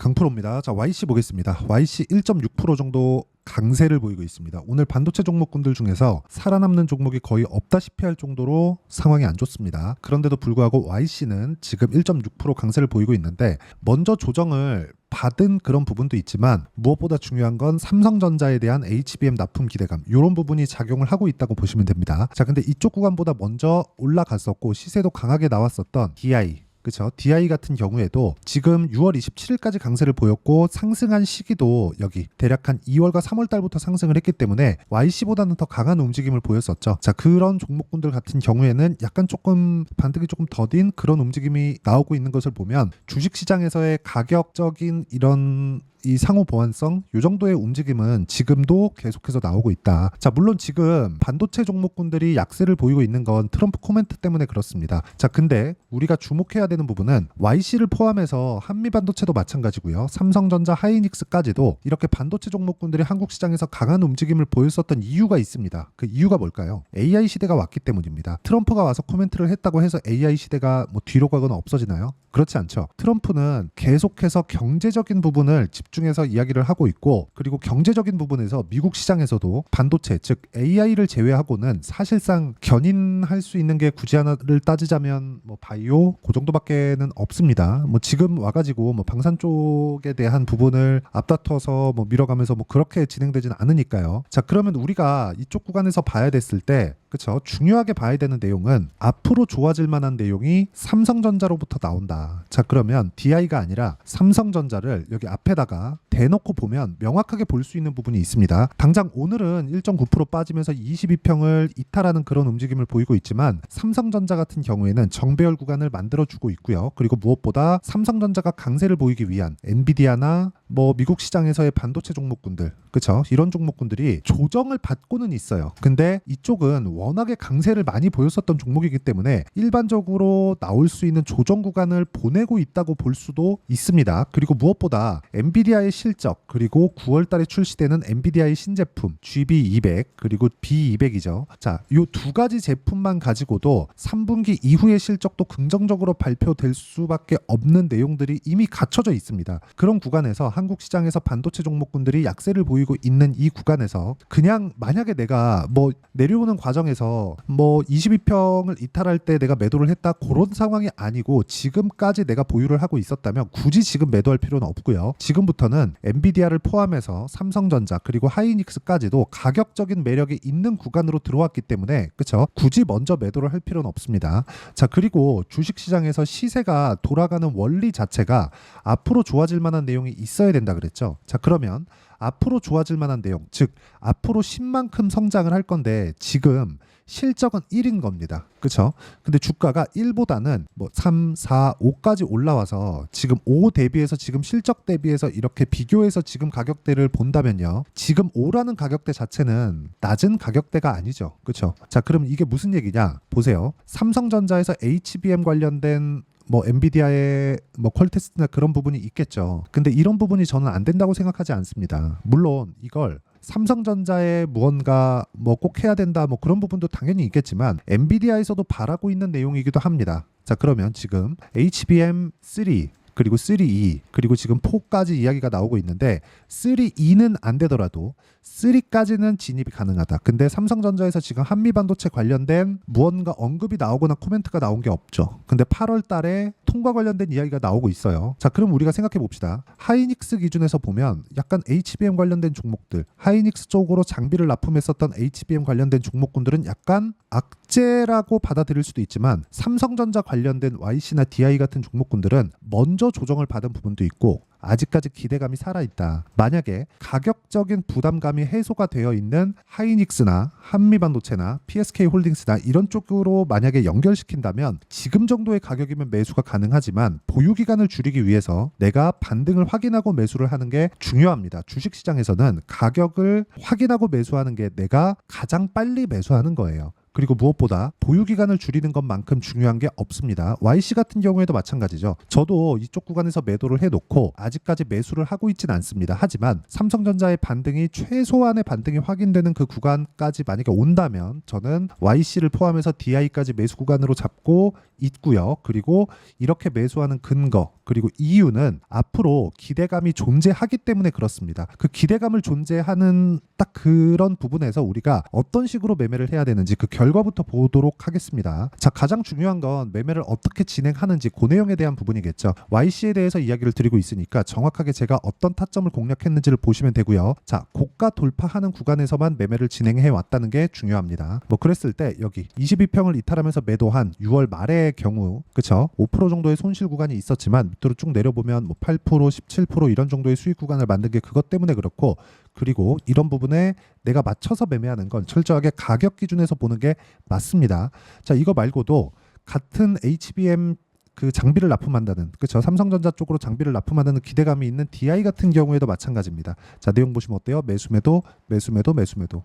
강프로입니다. 자, YC 보겠습니다. YC 1.6% 정도 강세를 보이고 있습니다. 오늘 반도체 종목군들 중에서 살아남는 종목이 거의 없다시피 할 정도로 상황이 안 좋습니다. 그런데도 불구하고 YC는 지금 1.6% 강세를 보이고 있는데 먼저 조정을 받은 그런 부분도 있지만 무엇보다 중요한 건 삼성전자에 대한 HBM 납품 기대감 이런 부분이 작용을 하고 있다고 보시면 됩니다. 자, 근데 이쪽 구간보다 먼저 올라갔었고 시세도 강하게 나왔었던 DI 그렇죠. DI 같은 경우에도 지금 6월 27일까지 강세를 보였고 상승한 시기도 여기 대략 한 2월과 3월 달부터 상승을 했기 때문에 YC보다는 더 강한 움직임을 보였었죠. 자, 그런 종목군들 같은 경우에는 약간 조금 반등이 조금 더딘 그런 움직임이 나오고 있는 것을 보면 주식시장에서의 가격적인 이런 이 상호 보완성 이 정도의 움직임은 지금도 계속해서 나오고 있다. 자, 물론 지금 반도체 종목군들이 약세를 보이고 있는 건 트럼프 코멘트 때문에 그렇습니다. 자, 근데 우리가 주목해야 되는 부분은 YC를 포함해서 한미반도체도 마찬가지고요. 삼성전자, 하이닉스까지도 이렇게 반도체 종목군들이 한국 시장에서 강한 움직임을 보였었던 이유가 있습니다. 그 이유가 뭘까요? AI 시대가 왔기 때문입니다. 트럼프가 와서 코멘트를 했다고 해서 AI 시대가 뭐 뒤로 가거나 없어지나요? 그렇지 않죠. 트럼프는 계속해서 경제적인 부분을 집중해서 이야기를 하고 있고 그리고 경제적인 부분에서 미국 시장에서도 반도체 즉 AI를 제외하고는 사실상 견인할 수 있는 게 굳이 하나를 따지자면 뭐 바이오 그 정도밖에는 없습니다. 뭐 지금 와가지고 뭐 방산 쪽에 대한 부분을 앞다퉈서 뭐 밀어가면서 뭐 그렇게 진행되지는 않으니까요. 자, 그러면 우리가 이쪽 구간에서 봐야 됐을 때 그렇죠. 중요하게 봐야 되는 내용은 앞으로 좋아질 만한 내용이 삼성전자로부터 나온다. 자, 그러면 DI가 아니라 삼성전자를 여기 앞에다가 대놓고 보면 명확하게 볼 수 있는 부분이 있습니다. 당장 오늘은 1.9% 빠지면서 22평을 이탈하는 그런 움직임을 보이고 있지만 삼성전자 같은 경우에는 정배열 구간을 만들어주고 있고요. 그리고 무엇보다 삼성전자가 강세를 보이기 위한 엔비디아나 뭐 미국 시장에서의 반도체 종목군들 그렇죠. 이런 종목군들이 조정을 받고는 있어요. 근데 이쪽은 워낙에 강세를 많이 보였었던 종목이기 때문에 일반적으로 나올 수 있는 조정 구간을 보내고 있다고 볼 수도 있습니다. 그리고 무엇보다 엔비디아의 실적 그리고 9월 달에 출시되는 엔비디아의 신제품 GB200 그리고 B200이죠. 자, 이 두 가지 제품만 가지고도 3분기 이후의 실적도 긍정적으로 발표될 수밖에 없는 내용들이 이미 갖춰져 있습니다. 그런 구간에서 한국 시장에서 반도체 종목군들이 약세를 보이고 있는 이 구간에서 그냥 만약에 내가 뭐 내려오는 과정에서 뭐 22평을 이탈할 때 내가 매도를 했다 그런 상황이 아니고 지금까지 내가 보유를 하고 있었다면 굳이 지금 매도할 필요는 없고요. 지금부터는 엔비디아를 포함해서 삼성전자 그리고 하이닉스까지도 가격적인 매력이 있는 구간으로 들어왔기 때문에 그렇죠. 굳이 먼저 매도를 할 필요는 없습니다. 자, 그리고 주식시장에서 시세가 돌아가는 원리 자체가 앞으로 좋아질 만한 내용이 있어야 된다 그랬죠. 자, 그러면 앞으로 좋아질 만한 내용, 즉 앞으로 10만큼 성장을 할 건데 지금 실적은 1인 겁니다. 그렇죠? 근데 주가가 1보다는 뭐 3, 4, 5까지 올라와서 지금 5 대비해서 지금 실적 대비해서 이렇게 비교해서 지금 가격대를 본다면요. 지금 5라는 가격대 자체는 낮은 가격대가 아니죠. 그렇죠? 자, 그럼 이게 무슨 얘기냐? 보세요. 삼성전자에서 HBM 관련된 뭐 엔비디아의 뭐 퀄테스트나 그런 부분이 있겠죠. 근데 이런 부분이 저는 안 된다고 생각하지 않습니다. 물론 이걸 삼성전자에 무언가 뭐 꼭 해야 된다 뭐 그런 부분도 당연히 있겠지만 엔비디아에서도 바라고 있는 내용이기도 합니다. 자, 그러면 지금 HBM3 그리고 3E 그리고 지금 4까지 이야기가 나오고 있는데 3E는 안 되더라도 3까지는 진입이 가능하다. 근데 삼성전자에서 지금 한미반도체 관련된 무언가 언급이 나오거나 코멘트가 나온 게 없죠. 근데 8월 달에 통과 관련된 이야기가 나오고 있어요. 자, 그럼 우리가 생각해 봅시다. 하이닉스 기준에서 보면 약간 HBM 관련된 종목들 하이닉스 쪽으로 장비를 납품했었던 HBM 관련된 종목군들은 약간 악재라고 받아들일 수도 있지만 삼성전자 관련된 YC나 DI 같은 종목군들은 먼저 조정을 받은 부분도 있고 아직까지 기대감이 살아있다. 만약에 가격적인 부담감이 해소가 되어 있는 하이닉스나 한미반도체나 PSK홀딩스나 이런 쪽으로 만약에 연결시킨다면 지금 정도의 가격이면 매수가 가능하지만 보유기간을 줄이기 위해서 내가 반등을 확인하고 매수를 하는 게 중요합니다. 주식시장에서는 가격을 확인하고 매수하는 게 내가 가장 빨리 매수하는 거예요. 그리고 무엇보다 보유기간을 줄이는 것만큼 중요한 게 없습니다. YC 같은 경우에도 마찬가지죠. 저도 이쪽 구간에서 매도를 해놓고 아직까지 매수를 하고 있진 않습니다. 하지만 삼성전자의 반등이 최소한의 반등이 확인되는 그 구간까지 만약에 온다면 저는 YC를 포함해서 DI까지 매수 구간으로 잡고 있고요. 그리고 이렇게 매수하는 근거 그리고 이유는 앞으로 기대감이 존재하기 때문에 그렇습니다. 그 기대감을 존재하는 딱 그런 부분에서 우리가 어떤 식으로 매매를 해야 되는지 그 결과부터 보도록 하겠습니다. 자, 가장 중요한 건 매매를 어떻게 진행하는지 그 내용에 대한 부분이겠죠. YC에 대해서 이야기를 드리고 있으니까 정확하게 제가 어떤 타점을 공략했는지를 보시면 되고요. 자, 고가 돌파하는 구간에서만 매매를 진행해 왔다는 게 중요합니다. 뭐 그랬을 때 여기 22평을 이탈하면서 매도한 6월 말의 경우 그쵸? 5% 정도의 손실 구간이 있었지만 밑으로 쭉 내려보면 뭐 8%, 17% 이런 정도의 수익 구간을 만든 게 그것 때문에 그렇고 그리고 이런 부분에 내가 맞춰서 매매하는 건 철저하게 가격 기준에서 보는 게 맞습니다. 자, 이거 말고도 같은 HBM 그 장비를 납품한다는 그렇죠. 삼성전자 쪽으로 장비를 납품한다는 기대감이 있는 DI 같은 경우에도 마찬가지입니다. 자, 내용 보시면 어때요? 매수매도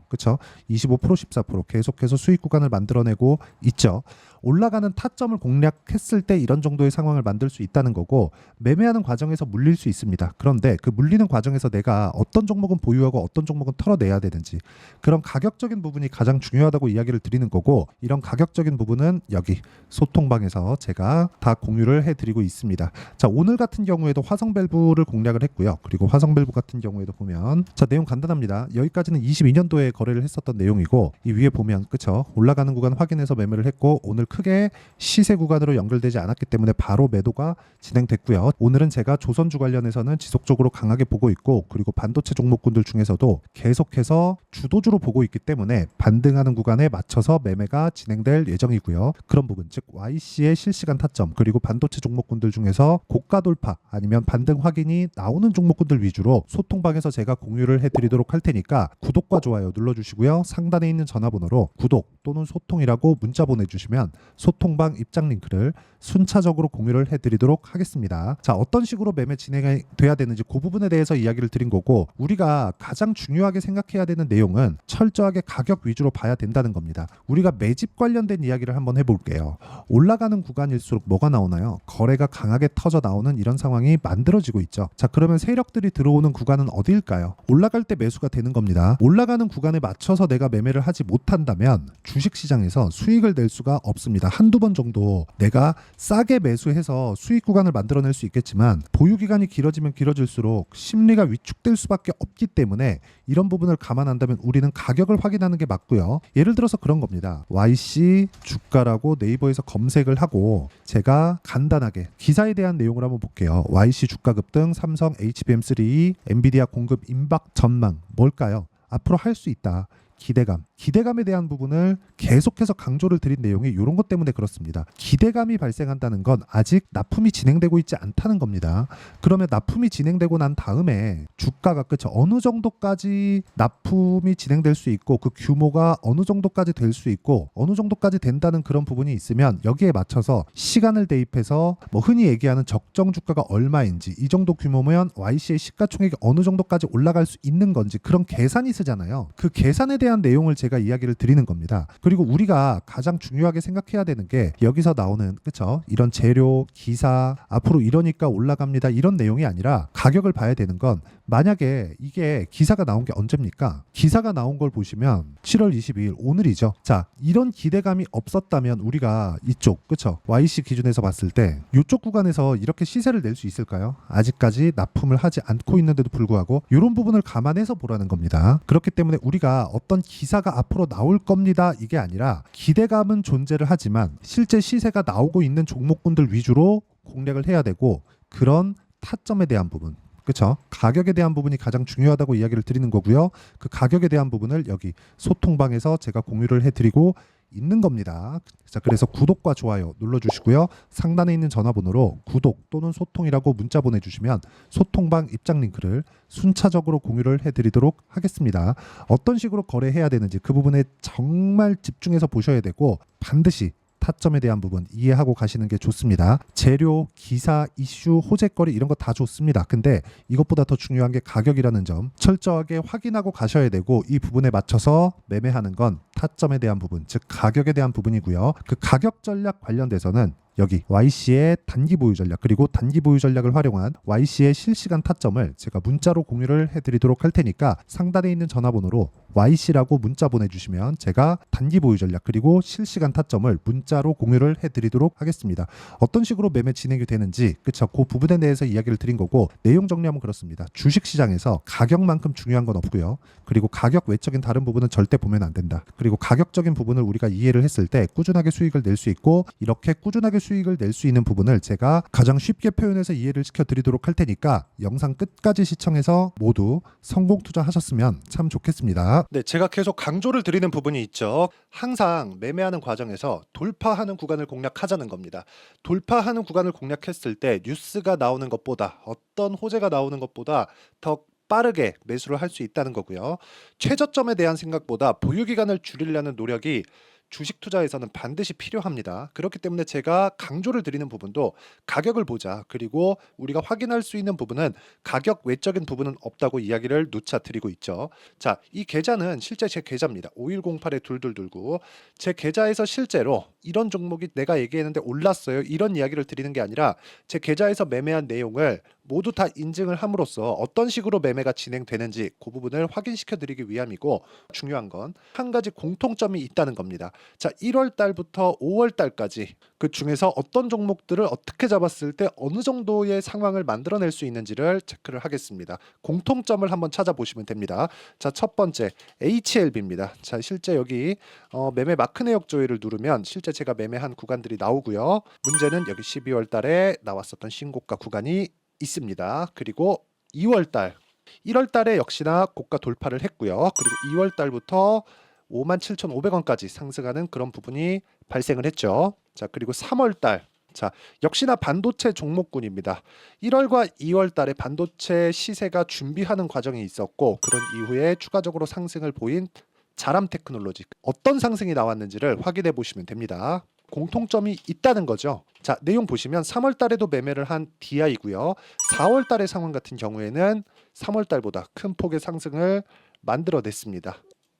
그렇죠. 25% 14% 계속해서 수익 구간을 만들어내고 있죠. 올라가는 타점을 공략했을 때 이런 정도의 상황을 만들 수 있다는 거고 매매하는 과정에서 물릴 수 있습니다. 그런데 그 물리는 과정에서 내가 어떤 종목은 보유하고 어떤 종목은 털어내야 되는지 그런 가격적인 부분이 가장 중요하다고 이야기를 드리는 거고 이런 가격적인 부분은 여기 소통방에서 제가 다 공유를 해드리고 있습니다. 자, 오늘 같은 경우에도 화성밸브를 공략을 했고요. 그리고 화성밸브 같은 경우에도 보면 자, 내용 간단합니다. 여기까지는 22년도에 거래를 했었던 내용이고 이 위에 보면 그쵸 올라가는 구간 확인해서 매매를 했고 오늘 크게 시세 구간으로 연결되지 않았기 때문에 바로 매도가 진행됐고요. 오늘은 제가 조선주 관련해서는 지속적으로 강하게 보고 있고 그리고 반도체 종목군들 중에서도 계속해서 주도주로 보고 있기 때문에 반등하는 구간에 맞춰서 매매가 진행될 예정이고요. 그런 부분 즉 YC의 실시간 타점 그리고 반도체 종목군들 중에서 고가 돌파 아니면 반등 확인이 나오는 종목군들 위주로 소통방에서 제가 공유를 해드리도록 할 테니까 구독과 좋아요 눌러주시고요. 상단에 있는 전화번호로 구독 또는 소통이라고 문자 보내주시면 소통방 입장 링크를 순차적으로 공유를 해드리도록 하겠습니다. 자, 어떤 식으로 매매 진행이 돼야 되는지 그 부분에 대해서 이야기를 드린 거고 우리가 가장 중요하게 생각해야 되는 내용은 철저하게 가격 위주로 봐야 된다는 겁니다. 우리가 매집 관련된 이야기를 한번 해볼게요. 올라가는 구간일수록 뭐가 나오나요? 거래가 강하게 터져 나오는 이런 상황이 만들어지고 있죠. 자, 그러면 세력들이 들어오는 구간은 어디일까요? 올라갈 때 매수가 되는 겁니다. 올라가는 구간에 맞춰서 내가 매매를 하지 못한다면 주식시장에서 수익을 낼 수가 없습니다. 한두 번 정도 내가 싸게 매수해서 수익 구간을 만들어낼 수 있겠지만 보유기간이 길어지면 길어질수록 심리가 위축될 수밖에 없기 때문에 이런 부분을 감안한다면 우리는 가격을 확인하는 게 맞고요. 예를 들어서 그런 겁니다. YC 주가라고 네이버에서 검색을 하고 제가 간단하게 기사에 대한 내용을 한번 볼게요. YC 주가 급등, 삼성 HBM3, 엔비디아 공급 임박 전망 뭘까요? 앞으로 할 수 있다. 기대감에 대한 부분을 계속해서 강조를 드린 내용이 이런 것 때문에 그렇습니다. 기대감이 발생한다는 건 아직 납품이 진행되고 있지 않다는 겁니다. 그러면 납품이 진행되고 난 다음에 주가가 그쵸 어느 정도까지 납품이 진행될 수 있고 그 규모가 어느 정도까지 될 수 있고 어느 정도까지 된다는 그런 부분이 있으면 여기에 맞춰서 시간을 대입해서 뭐 흔히 얘기하는 적정 주가가 얼마인지 이 정도 규모면 YC의 시가총액이 어느 정도까지 올라갈 수 있는 건지 그런 계산이 쓰잖아요. 그 계산에 대한 내용을 제가 이야기를 드리는 겁니다. 그리고 우리가 가장 중요하게 생각해야 되는 게 여기서 나오는 그쵸 이런 재료, 기사 앞으로 이러니까 올라갑니다 이런 내용이 아니라 가격을 봐야 되는 건 만약에 이게 기사가 나온 게 언제입니까? 기사가 나온 걸 보시면 7월 22일 오늘이죠. 자, 이런 기대감이 없었다면 우리가 이쪽 그쵸 YC 기준에서 봤을 때 이쪽 구간에서 이렇게 시세를 낼 수 있을까요? 아직까지 납품을 하지 않고 있는데도 불구하고 이런 부분을 감안해서 보라는 겁니다. 그렇기 때문에 우리가 어떤 기사가 앞으로 나올 겁니다 이게 아니라 기대감은 존재를 하지만 실제 시세가 나오고 있는 종목군들 위주로 공략을 해야 되고 그런 타점에 대한 부분 그렇죠. 가격에 대한 부분이 가장 중요하다고 이야기를 드리는 거고요. 그 가격에 대한 부분을 여기 소통방에서 제가 공유를 해드리고 있는 겁니다. 자, 그래서 구독과 좋아요 눌러주시고요. 상단에 있는 전화번호로 구독 또는 소통이라고 문자 보내주시면 소통방 입장 링크를 순차적으로 공유를 해드리도록 하겠습니다. 어떤 식으로 거래해야 되는지 그 부분에 정말 집중해서 보셔야 되고 반드시 타점에 대한 부분 이해하고 가시는 게 좋습니다. 재료, 기사, 이슈, 호재거리 이런 거 다 좋습니다. 근데 이것보다 더 중요한 게 가격이라는 점 철저하게 확인하고 가셔야 되고, 이 부분에 맞춰서 매매하는 건 타점에 대한 부분, 즉 가격에 대한 부분이고요. 그 가격 전략 관련돼서는 여기 YC의 단기 보유 전략, 그리고 단기 보유 전략을 활용한 YC의 실시간 타점을 제가 문자로 공유를 해드리도록 할 테니까 상단에 있는 전화번호로 YC라고 문자 보내주시면 제가 단기 보유 전략 그리고 실시간 타점을 문자로 공유를 해드리도록 하겠습니다. 어떤 식으로 매매 진행이 되는지, 그쵸, 그 부분에 대해서 이야기를 드린 거고, 내용 정리하면 그렇습니다. 주식시장에서 가격만큼 중요한 건 없고요. 그리고 가격 외적인 다른 부분은 절대 보면 안 된다. 그리고 가격적인 부분을 우리가 이해를 했을 때 꾸준하게 수익을 낼 수 있고, 이렇게 꾸준하게 수익을 낼 수 있는 부분을 제가 가장 쉽게 표현해서 이해를 시켜드리도록 할 테니까 영상 끝까지 시청해서 모두 성공 투자하셨으면 참 좋겠습니다. 네, 제가 계속 강조를 드리는 부분이 있죠. 항상 매매하는 과정에서 돌파하는 구간을 공략하자는 겁니다. 돌파하는 구간을 공략했을 때 뉴스가 나오는 것보다, 어떤 호재가 나오는 것보다 더 빠르게 매수를 할 수 있다는 거고요. 최저점에 대한 생각보다 보유 기간을 줄이려는 노력이 주식 투자에서는 반드시 필요합니다. 그렇기 때문에 제가 강조를 드리는 부분도 가격을 보자, 그리고 우리가 확인할 수 있는 부분은 가격 외적인 부분은 없다고 이야기를 누차 드리고 있죠. 자, 이 계좌는 실제 제 계좌입니다. 5108-2229. 제 계좌에서 실제로 이런 종목이 내가 얘기했는데 올랐어요, 이런 이야기를 드리는 게 아니라 제 계좌에서 매매한 내용을 모두 다 인증을 함으로써 어떤 식으로 매매가 진행되는지 그 부분을 확인시켜 드리기 위함이고, 중요한 건 한 가지 공통점이 있다는 겁니다. 자, 1월 달부터 5월 달까지 그 중에서 어떤 종목들을 어떻게 잡았을 때 어느 정도의 상황을 만들어낼 수 있는지를 체크를 하겠습니다. 공통점을 한번 찾아보시면 됩니다. 자, 첫 번째 HLB입니다. 자, 실제 여기 매매 마크 내역 조회를 누르면 실제 제가 매매한 구간들이 나오고요. 문제는 여기 12월 달에 나왔었던 신고가 구간이 있습니다. 그리고 2월 달, 1월 달에 역시나 고가 돌파를 했고요. 그리고 2월 달부터 57,500원까지 상승하는 그런 부분이 발생을 했죠. 자, 그리고 3월 달, 자, 역시나 반도체 종목군입니다. 1월과 2월 달에 반도체 시세가 준비하는 과정이 있었고, 그런 이후에 추가적으로 상승을 보인 자람 테크놀로지, 어떤 상승이 나왔는지를 확인해 보시면 됩니다. 공통점이 있다는 거죠. 자, 내용 보시면 3월 달에도 매매를 한 DI고요. 4월 달의 상황 같은 경우에는 3월 달보다 큰 폭의 상승을 만들어냈습니다.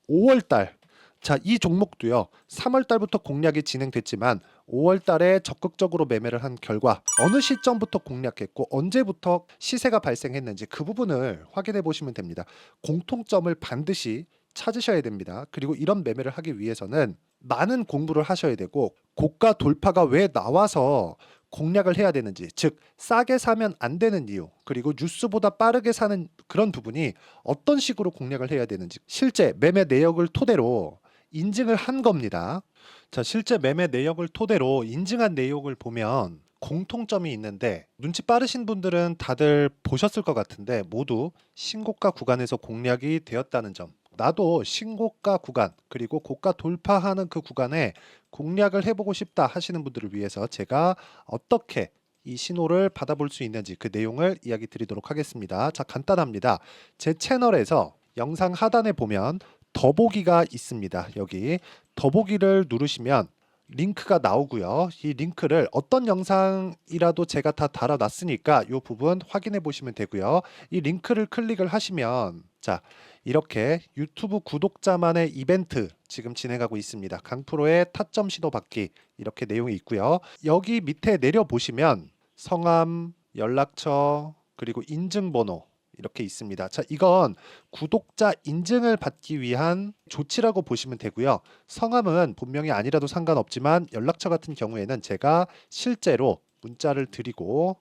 5월 달, 자, 이 종목도요. 3월 달부터 공략이 진행됐지만 5월 달에 적극적으로 매매를 한 결과 어느 시점부터 공략했고 언제부터 시세가 발생했는지 그 부분을 확인해 보시면 됩니다. 공통점을 반드시 찾으셔야 됩니다. 그리고 이런 매매를 하기 위해서는 많은 공부를 하셔야 되고, 고가 돌파가 왜 나와서 공략을 해야 되는지, 즉 싸게 사면 안 되는 이유, 그리고 뉴스보다 빠르게 사는 그런 부분이 어떤 식으로 공략을 해야 되는지 실제 매매 내역을 토대로 인증을 한 겁니다. 자, 실제 매매 내역을 토대로 인증한 내용을 보면 공통점이 있는데, 눈치 빠르신 분들은 다들 보셨을 것 같은데 모두 신고가 구간에서 공략이 되었다는 점, 나도 신고가 구간 그리고 고가 돌파하는 그 구간에 공략을 해보고 싶다 하시는 분들을 위해서 제가 어떻게 이 신호를 받아볼 수 있는지 그 내용을 이야기 드리도록 하겠습니다. 자, 간단합니다. 제 채널에서 영상 하단에 보면 더보기가 있습니다. 여기 더보기를 누르시면 링크가 나오고요. 이 링크를 어떤 영상이라도 제가 다 달아놨으니까 이 부분 확인해 보시면 되고요. 이 링크를 클릭을 하시면, 자, 이렇게 유튜브 구독자만의 이벤트 지금 진행하고 있습니다. 강프로의 타점 신호 받기, 이렇게 내용이 있고요. 여기 밑에 내려 보시면 성함, 연락처, 그리고 인증번호 이렇게 있습니다. 자, 이건 구독자 인증을 받기 위한 조치라고 보시면 되고요. 성함은 본명이 아니라도 상관없지만 연락처 같은 경우에는 제가 실제로 문자를 드리고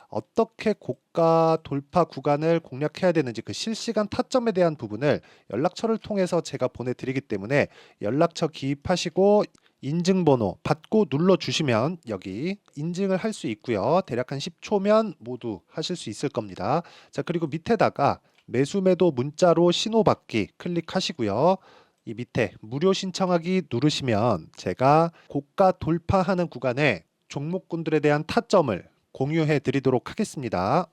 어떻게 고가 돌파 구간을 공략해야 되는지 그 실시간 타점에 대한 부분을 연락처를 통해서 제가 보내드리기 때문에 연락처 기입하시고 인증번호 받고 눌러주시면 여기 인증을 할 수 있고요. 대략 한 10초면 모두 하실 수 있을 겁니다. 자, 그리고 밑에다가 매수 매도 문자로 신호받기 클릭하시고요. 이 밑에 무료 신청하기 누르시면 제가 고가 돌파하는 구간에 종목군들에 대한 타점을 공유해 드리도록 하겠습니다.